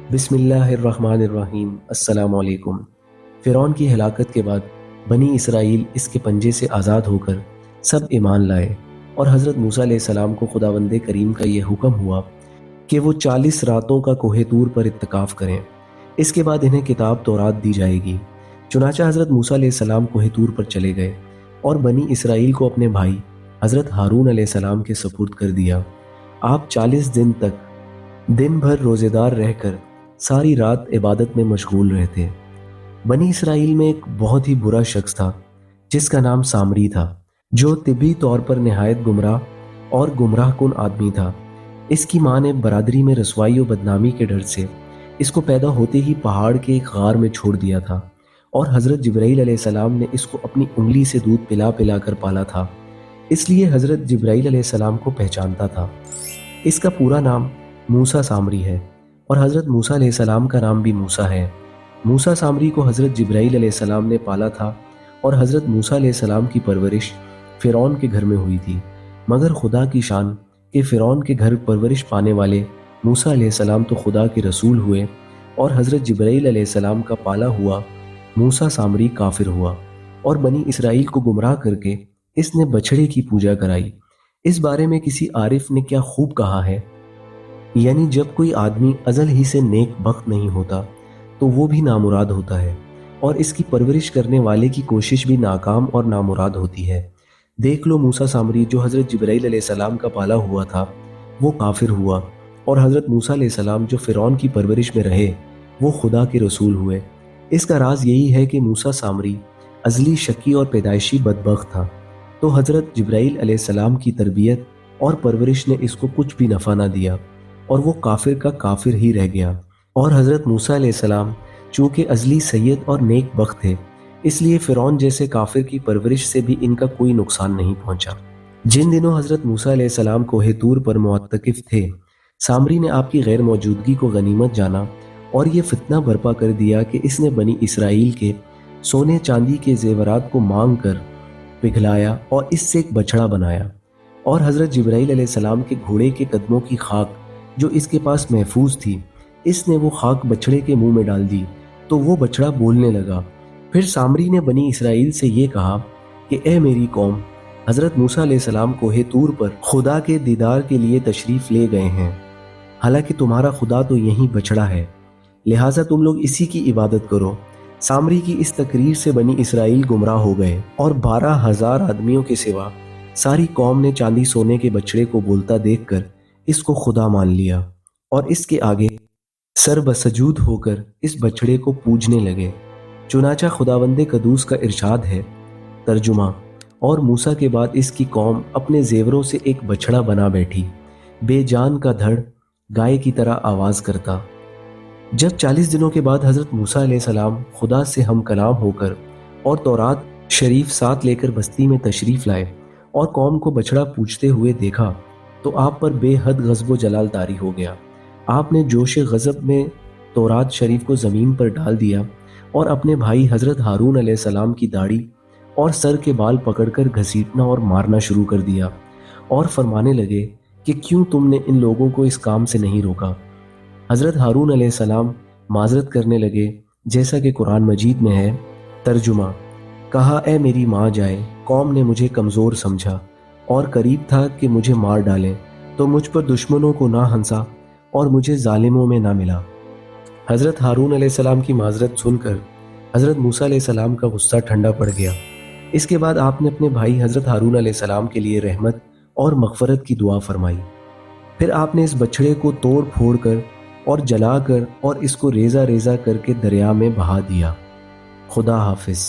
بسم اللہ الرحمن الرحیم۔ السلام علیکم۔ فرعون کی ہلاکت کے بعد بنی اسرائیل اس کے پنجے سے آزاد ہو کر سب ایمان لائے، اور حضرت موسیٰ علیہ السلام کو خداوند کریم کا یہ حکم ہوا کہ وہ 40 راتوں کا کوہ طور پر اعتکاف کریں۔ اس کے بعد انہیں کتاب تورات دی جائے گی۔ چنانچہ حضرت موسیٰ علیہ السلام کوہ طور پر چلے گئے اور بنی اسرائیل کو اپنے بھائی حضرت ہارون علیہ السلام کے سپرد کر دیا۔ آپ 40 دن تک دن بھر روزے دار رہ کر ساری رات عبادت میں مشغول رہتے۔ بنی اسرائیل میں ایک بہت ہی برا شخص تھا جس کا نام سامری تھا، جو طبی طور پر نہایت گمراہ اور گمراہ کن آدمی تھا۔ اس کی ماں نے برادری میں رسوائی و بدنامی کے ڈر سے اس کو پیدا ہوتے ہی پہاڑ کے ایک غار میں چھوڑ دیا تھا، اور حضرت جبرائیل علیہ السلام نے اس کو اپنی انگلی سے دودھ پلا پلا کر پالا تھا، اس لیے حضرت جبرائیل علیہ السلام کو پہچانتا تھا۔ اس کا پورا نام موسیٰ سامری ہے، اور حضرت موسیٰ علیہ السلام کا نام بھی موسیٰ ہے۔ موسیٰ سامری کو حضرت جبرائیل علیہ السلام نے پالا تھا، اور حضرت موسیٰ علیہ السلام کی پرورش فرعون کے گھر میں ہوئی تھی۔ مگر خدا کی شان کہ فرعون کے گھر پرورش پانے والے موسیٰ علیہ السلام تو خدا کے رسول ہوئے، اور حضرت جبرائیل علیہ السلام کا پالا ہوا موسیٰ سامری کافر ہوا، اور بنی اسرائیل کو گمراہ کر کے اس نے بچھڑے کی پوجا کرائی۔ اس بارے میں کسی عارف نے کیا خوب کہا ہے، یعنی جب کوئی آدمی ازل ہی سے نیک بخت نہیں ہوتا تو وہ بھی نامراد ہوتا ہے، اور اس کی پرورش کرنے والے کی کوشش بھی ناکام اور نامراد ہوتی ہے۔ دیکھ لو، موسیٰ سامری جو حضرت جبرائیل علیہ السلام کا پالا ہوا تھا وہ کافر ہوا، اور حضرت موسیٰ علیہ السلام جو فرعون کی پرورش میں رہے وہ خدا کے رسول ہوئے۔ اس کا راز یہی ہے کہ موسیٰ سامری ازلی شقی اور پیدائشی بدبخت تھا، تو حضرت جبرائیل علیہ السلام کی تربیت اور پرورش نے اس کو کچھ بھی نفع نہ دیا، اور وہ کافر کا کافر ہی رہ گیا۔ اور حضرت موسیٰ علیہ السلام چونکہ ازلی سید اور نیک بخت تھے، اس لیے فرعون جیسے کافر کی پرورش سے بھی ان کا کوئی نقصان نہیں پہنچا۔ جن دنوں حضرت موسیٰ علیہ السلام کوہ طور پر معتکف تھے، سامری نے آپ کی غیر موجودگی کو غنیمت جانا اور یہ فتنہ برپا کر دیا کہ اس نے بنی اسرائیل کے سونے چاندی کے زیورات کو مانگ کر پگھلایا اور اس سے ایک بچڑا بنایا، اور حضرت جبرائیل علیہ السلام کے گھوڑے کے قدموں کی خاک جو اس کے پاس محفوظ تھی، اس نے وہ خاک بچڑے کے منہ میں ڈال دی تو وہ بچڑا بولنے لگا۔ پھر سامری نے بنی اسرائیل سے یہ کہا کہ اے میری قوم، حضرت موسیٰ علیہ السلام کوہ طور پر خدا کے دیدار کے لیے تشریف لے گئے ہیں، حالانکہ تمہارا خدا تو یہیں بچڑا ہے، لہٰذا تم لوگ اسی کی عبادت کرو۔ سامری کی اس تقریر سے بنی اسرائیل گمراہ ہو گئے، اور 12,000 آدمیوں کے سوا ساری قوم نے چاندی سونے کے بچڑے کو بولتا دیکھ کر اس کو خدا مان لیا، اور اس کے آگے سر بسجود ہو کر اس بچڑے کو پوجنے لگے۔ چنانچہ خداوند قدوس کا ارشاد ہے، ترجمہ: اور موسیٰ کے بعد اس کی قوم اپنے زیوروں سے ایک بچڑا بنا بیٹھی، بے جان کا دھڑ گائے کی طرح آواز کرتا۔ جب 40 دنوں کے بعد حضرت موسیٰ علیہ السلام خدا سے ہم کلام ہو کر اور تورات شریف ساتھ لے کر بستی میں تشریف لائے اور قوم کو بچڑا پوجتے ہوئے دیکھا تو آپ پر بے حد غضب و جلال طاری ہو گیا۔ آپ نے جوش غضب میں تورات شریف کو زمین پر ڈال دیا، اور اپنے بھائی حضرت ہارون علیہ السلام کی داڑھی اور سر کے بال پکڑ کر گھسیٹنا اور مارنا شروع کر دیا، اور فرمانے لگے کہ کیوں تم نے ان لوگوں کو اس کام سے نہیں روکا۔ حضرت ہارون علیہ السلام معذرت کرنے لگے، جیسا کہ قرآن مجید میں ہے، ترجمہ: کہا اے میری ماں جائے، قوم نے مجھے کمزور سمجھا اور قریب تھا کہ مجھے مار ڈالیں، تو مجھ پر دشمنوں کو نہ ہنسا اور مجھے ظالموں میں نہ ملا۔ حضرت ہارون علیہ السلام کی معذرت سن کر حضرت موسیٰ علیہ السلام کا غصہ ٹھنڈا پڑ گیا۔ اس کے بعد آپ نے اپنے بھائی حضرت ہارون علیہ السلام کے لیے رحمت اور مغفرت کی دعا فرمائی۔ پھر آپ نے اس بچڑے کو توڑ پھوڑ کر اور جلا کر اور اس کو ریزہ ریزہ کر کے دریا میں بہا دیا۔ خدا حافظ۔